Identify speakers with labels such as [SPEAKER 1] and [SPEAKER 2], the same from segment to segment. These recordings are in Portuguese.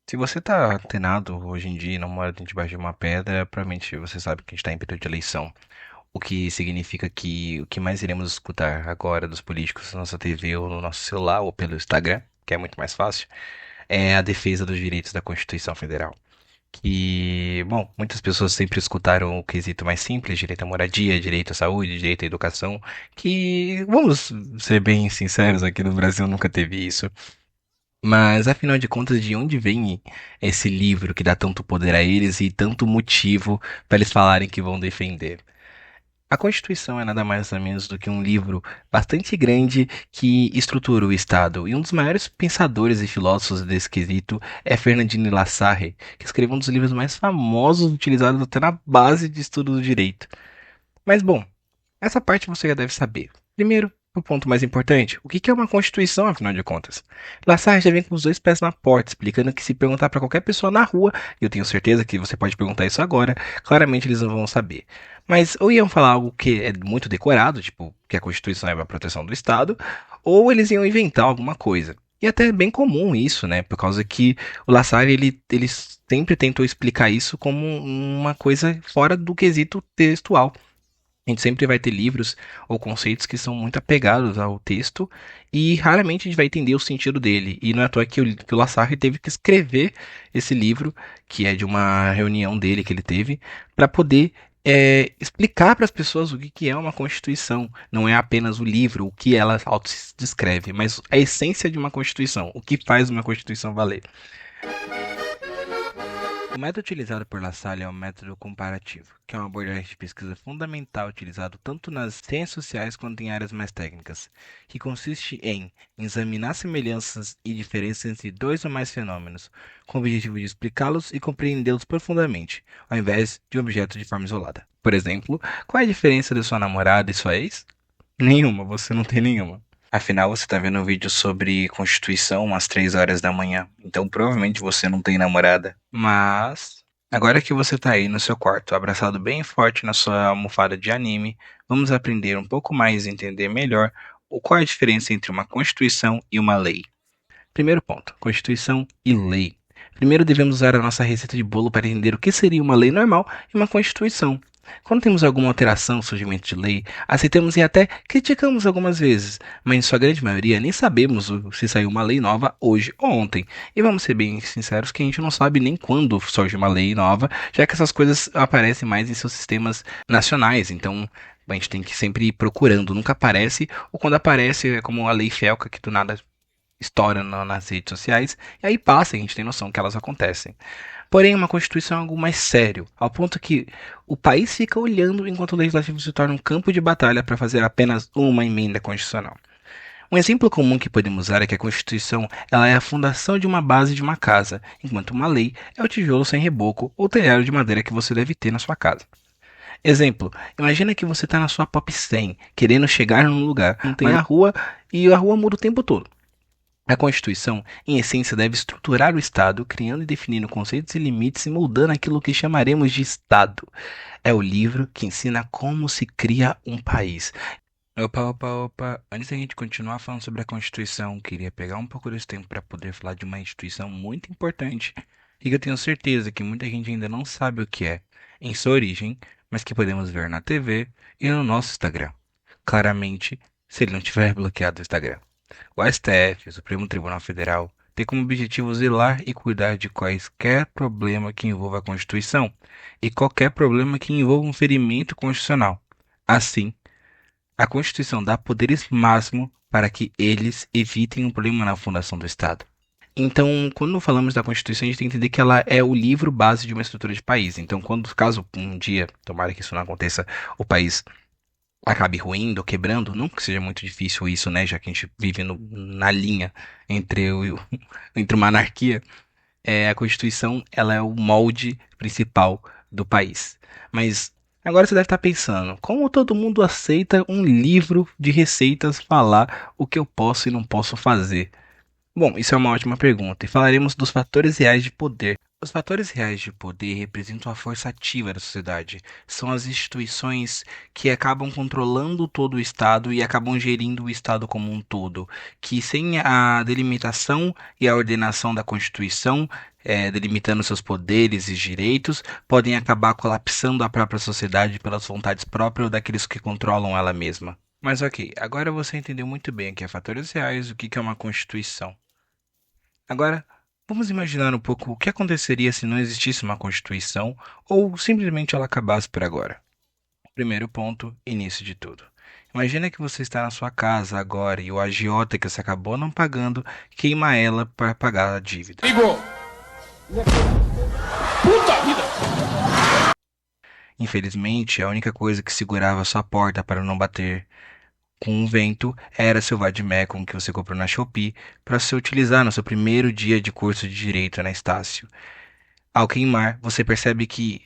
[SPEAKER 1] Se você tá antenado hoje em dia e não mora debaixo de uma pedra, provavelmente você sabe que a gente está em período de eleição. O que significa que o que mais iremos escutar agora dos políticos na nossa TV ou no nosso celular ou pelo Instagram, que é muito mais fácil, é a defesa dos direitos da Constituição Federal. Que, bom, muitas pessoas sempre escutaram o quesito mais simples, direito à moradia, direito à saúde, direito à educação, que, vamos ser bem sinceros, aqui no Brasil nunca teve isso. Mas afinal de contas, de onde vem esse livro que dá tanto poder a eles e tanto motivo para eles falarem que vão defender? A Constituição é nada mais nada menos do que um livro bastante grande que estrutura o Estado. E um dos maiores pensadores e filósofos desse quesito é Fernandino de La Sarre, que escreveu um dos livros mais famosos utilizados até na base de estudo do direito. Mas bom, essa parte você já deve saber. Primeiro, o ponto mais importante: o que é uma Constituição, afinal de contas? Lassalle já vem com os dois pés na porta, explicando que se perguntar para qualquer pessoa na rua, e eu tenho certeza que você pode perguntar isso agora, claramente eles não vão saber. Mas ou iam falar algo que é muito decorado, tipo que a Constituição é a proteção do Estado, ou eles iam inventar alguma coisa. E até é bem comum isso, né? Por causa que o Lassalle, ele sempre tentou explicar isso como uma coisa fora do quesito textual. A gente sempre vai ter livros ou conceitos que são muito apegados ao texto e raramente a gente vai entender o sentido dele. E não é à toa que o Lassalle teve que escrever esse livro, que é de uma reunião dele que ele teve, para poder explicar para as pessoas o que é uma Constituição. Não é apenas o livro, o que ela descreve, mas a essência de uma Constituição, o que faz uma Constituição valer. O método utilizado por La Salle é o método comparativo, que é uma abordagem de pesquisa fundamental utilizado tanto nas ciências sociais quanto em áreas mais técnicas, que consiste em examinar semelhanças e diferenças entre dois ou mais fenômenos, com o objetivo de explicá-los e compreendê-los profundamente, ao invés de um objeto de forma isolada. Por exemplo, qual é a diferença de sua namorada e sua ex? Nenhuma, você não tem nenhuma. Afinal, você está vendo um vídeo sobre Constituição às 3 horas da manhã, então provavelmente você não tem namorada. Mas, agora que você está aí no seu quarto, abraçado bem forte na sua almofada de anime, vamos aprender um pouco mais e entender melhor qual é a diferença entre uma Constituição e uma lei. Primeiro ponto: Constituição e lei. Primeiro devemos usar a nossa receita de bolo para entender o que seria uma lei normal e uma Constituição. Quando temos alguma alteração, surgimento de lei, aceitamos e até criticamos algumas vezes, mas em sua grande maioria nem sabemos se saiu uma lei nova hoje ou ontem. E vamos ser bem sinceros que a gente não sabe nem quando surge uma lei nova, já que essas coisas aparecem mais em seus sistemas nacionais, então a gente tem que sempre ir procurando, nunca aparece, ou quando aparece é como a lei Felca, que do nada estoura nas redes sociais, e aí passa, a gente tem noção que elas acontecem. Porém, uma Constituição é algo mais sério, ao ponto que o país fica olhando enquanto o legislativo se torna um campo de batalha para fazer apenas uma emenda constitucional. Um exemplo comum que podemos usar é que a Constituição ela é a fundação de uma base de uma casa, enquanto uma lei é o tijolo sem reboco ou telhado de madeira que você deve ter na sua casa. Exemplo, imagina que você está na sua Pop 100, querendo chegar num lugar, não tem a rua e a rua muda o tempo todo. A Constituição, em essência, deve estruturar o Estado, criando e definindo conceitos e limites e moldando aquilo que chamaremos de Estado. É o livro que ensina como se cria um país. Opa, opa, opa. Antes da gente continuar falando sobre a Constituição, queria pegar um pouco desse tempo para poder falar de uma instituição muito importante e que eu tenho certeza que muita gente ainda não sabe o que é em sua origem, mas que podemos ver na TV e no nosso Instagram. Claramente, se ele não tiver bloqueado o Instagram. O STF, o Supremo Tribunal Federal, tem como objetivo zelar e cuidar de quaisquer problema que envolva a Constituição e qualquer problema que envolva um ferimento constitucional. Assim, a Constituição dá poderes máximos para que eles evitem um problema na fundação do Estado. Então, quando falamos da Constituição, a gente tem que entender que ela é o livro base de uma estrutura de país. Então, quando, caso um dia, tomara que isso não aconteça, o país acabe ruindo ou quebrando, não que seja muito difícil isso, né? Já que a gente vive na linha entre, entre uma anarquia, a Constituição ela é o molde principal do país. Mas agora você deve estar pensando, como todo mundo aceita um livro de receitas falar o que eu posso e não posso fazer? Bom, isso é uma ótima pergunta e falaremos dos fatores reais de poder Os fatores reais de poder representam a força ativa da sociedade. São as instituições que acabam controlando todo o Estado e acabam gerindo o Estado como um todo, que sem a delimitação e a ordenação da Constituição, delimitando seus poderes e direitos, podem acabar colapsando a própria sociedade pelas vontades próprias daqueles que controlam ela mesma. Mas ok, agora você entendeu muito bem o que é fatores reais, o que é uma Constituição. Agora, vamos imaginar um pouco o que aconteceria se não existisse uma Constituição ou simplesmente ela acabasse por agora. Primeiro ponto, início de tudo. Imagina que você está na sua casa agora e o agiota que você acabou não pagando queima ela para pagar a dívida.
[SPEAKER 2] Amigo! Puta vida!
[SPEAKER 1] Infelizmente, a única coisa que segurava sua porta para não bater com o vento era seu Vademecum que você comprou na Shopee para você utilizar no seu primeiro dia de curso de Direito na Estácio. Ao queimar, você percebe que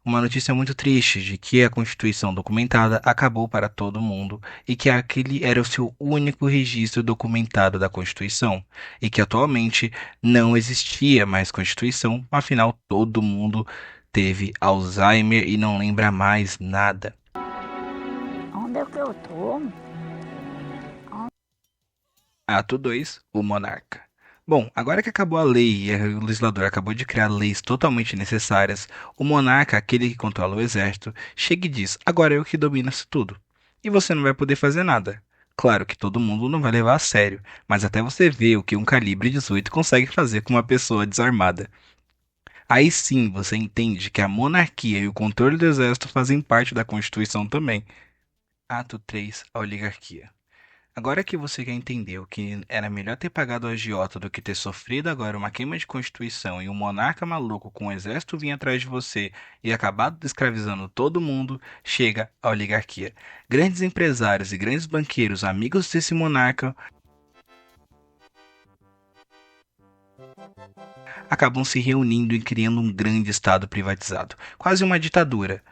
[SPEAKER 1] uma notícia muito triste de que a Constituição documentada acabou para todo mundo e que aquele era o seu único registro documentado da Constituição e que atualmente não existia mais Constituição, afinal todo mundo teve Alzheimer e não lembra mais nada.
[SPEAKER 3] Onde é que eu tô?
[SPEAKER 1] Ato 2, o monarca. Bom, agora que acabou a lei e o legislador acabou de criar leis totalmente necessárias, o monarca, aquele que controla o exército, chega e diz: agora eu que domino isso tudo. E você não vai poder fazer nada. Claro que todo mundo não vai levar a sério, mas até você ver o que um calibre 18 consegue fazer com uma pessoa desarmada. Aí sim você entende que a monarquia e o controle do exército fazem parte da Constituição também. Ato 3, a oligarquia. Agora que você já entendeu que era melhor ter pagado o agiota do que ter sofrido agora uma queima de Constituição e um monarca maluco com um exército vir atrás de você e acabado escravizando todo mundo, chega a oligarquia. Grandes empresários e grandes banqueiros, amigos desse monarca, acabam se reunindo e criando um grande estado privatizado, quase uma ditadura,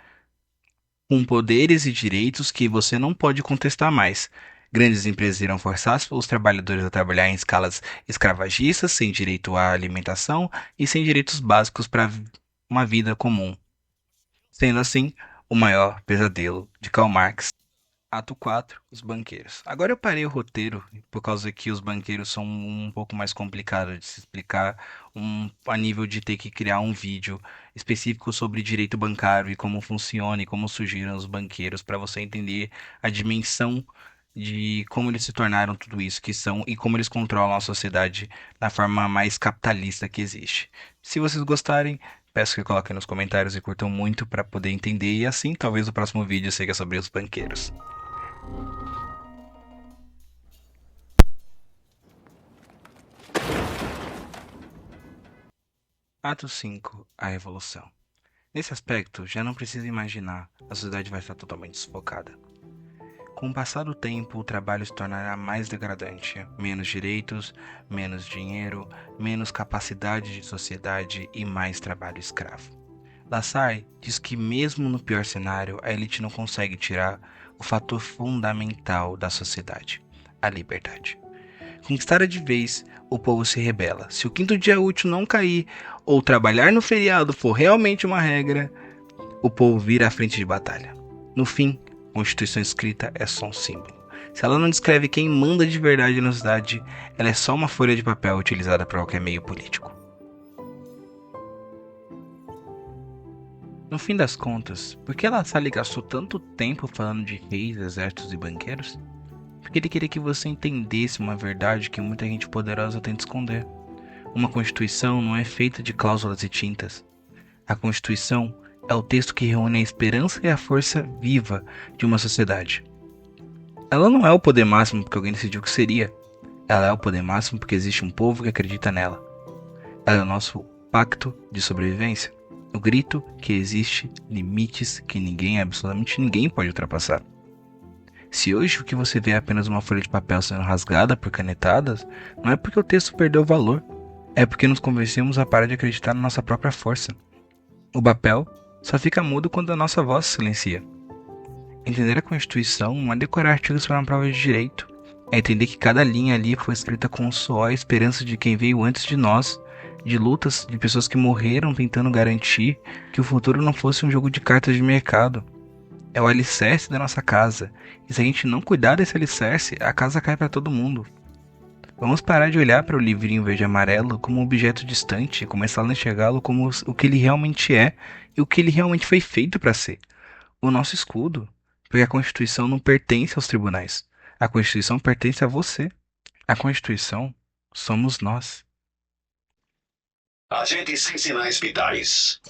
[SPEAKER 1] com poderes e direitos que você não pode contestar mais. Grandes empresas irão forçar os trabalhadores a trabalhar em escalas escravagistas, sem direito à alimentação e sem direitos básicos para uma vida comum. Sendo assim, o maior pesadelo de Karl Marx. Ato 4, os banqueiros. Agora eu parei o roteiro por causa que os banqueiros são um pouco mais complicados de se explicar, a nível de ter que criar um vídeo específico sobre direito bancário e como funciona e como surgiram os banqueiros para você entender a dimensão de como eles se tornaram tudo isso que são e como eles controlam a sociedade da forma mais capitalista que existe. Se vocês gostarem, peço que coloquem nos comentários e curtam muito para poder entender e assim talvez o próximo vídeo seja sobre os banqueiros. Ato 5, a Revolução. Nesse aspecto, já não precisa imaginar, a sociedade vai estar totalmente sufocada. Com o passar do tempo, o trabalho se tornará mais degradante, menos direitos, menos dinheiro, menos capacidade de sociedade e mais trabalho escravo. Lassalle diz que mesmo no pior cenário, a elite não consegue tirar o fator fundamental da sociedade, a liberdade. Conquistada de vez, o povo se rebela. Se o quinto dia útil não cair ou trabalhar no feriado for realmente uma regra, o povo vira à frente de batalha. No fim, a Constituição escrita é só um símbolo. Se ela não descreve quem manda de verdade na cidade, ela é só uma folha de papel utilizada para qualquer meio político. No fim das contas, por que Lassalle gastou tanto tempo falando de reis, exércitos e banqueiros? Porque ele queria que você entendesse uma verdade que muita gente poderosa tenta esconder. Uma Constituição não é feita de cláusulas e tintas. A Constituição é o texto que reúne a esperança e a força viva de uma sociedade. Ela não é o poder máximo porque alguém decidiu que seria. Ela é o poder máximo porque existe um povo que acredita nela. Ela é o nosso pacto de sobrevivência. O grito que existe limites que ninguém, absolutamente ninguém pode ultrapassar. Se hoje o que você vê é apenas uma folha de papel sendo rasgada por canetadas, não é porque o texto perdeu valor, é porque nos convencemos a parar de acreditar na nossa própria força. O papel só fica mudo quando a nossa voz se silencia. Entender a Constituição não é decorar artigos para uma prova de direito, é entender que cada linha ali foi escrita com o suor e a esperança de quem veio antes de nós, de lutas de pessoas que morreram tentando garantir que o futuro não fosse um jogo de cartas de mercado. É o alicerce da nossa casa. E se a gente não cuidar desse alicerce, a casa cai para todo mundo. Vamos parar de olhar para o livrinho verde e amarelo como um objeto distante e começar a enxergá-lo como o que ele realmente é e o que ele realmente foi feito para ser. O nosso escudo. Porque a Constituição não pertence aos tribunais. A Constituição pertence a você. A Constituição somos nós.
[SPEAKER 2] Agentes sem sinais vitais.